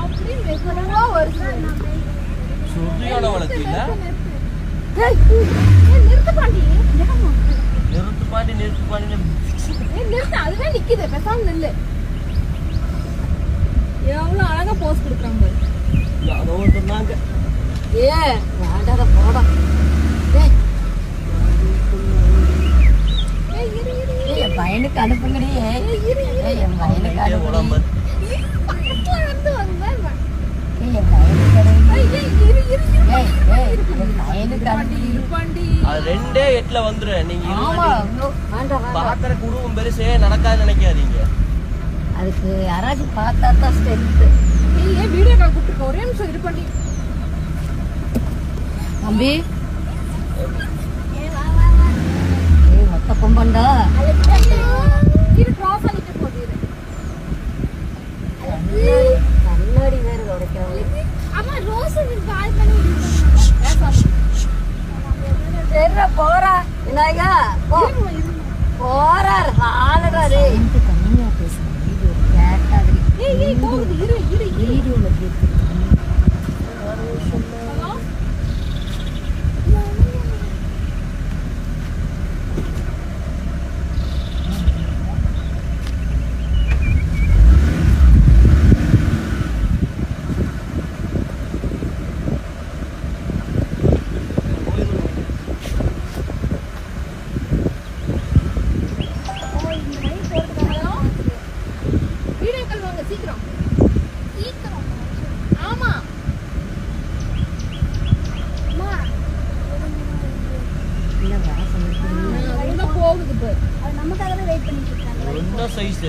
அப்படி மெதுவா வருது. சுரியோட வளர்த்தில நிறுத்து பாண்டி. நிறுத்து பாண்டி நிறுத்து. அதுவே நிக்குது. பேசாம நில்லு. எவ்வளவு அழகா போஸ் கொடுக்குறாங்க பாரு. யாரோ சொன்னாங்க. வேண்டாத போடா. என் பையனுக்கு அனுப்புங்கடி. என் பையனுக்கு அனுப்புங்க. ரெண்டே 8ல வந்துரு. நீங்க பாக்குற குடும்பம் பெருசே நடக்காது நினைக்காதீங்க. அதுக்கு யாராச்சும் பார்த்தா தான் ஸ்ட்ரென்த். ஏன் வீடியோ கால் கூப்பிட்டு ஒரே நிமிஷம் இது பண்ணி தம்பி. மொத்த பொம்பண்டா இது கிராஸ் பண்ணிட்டு போகுது. கண்ணாடி வேற உடைக்காது. அம்மா ரோஸ் கால் பண்ணி தெரியல போறா. என்னங்க போறார் ஆளுடா. டேய் கம்மியா பேசுங்க. வீடியோ கேட்டாதே. ஏய் போகுது. இரு வீடியோல கேக்குது. சைஸ்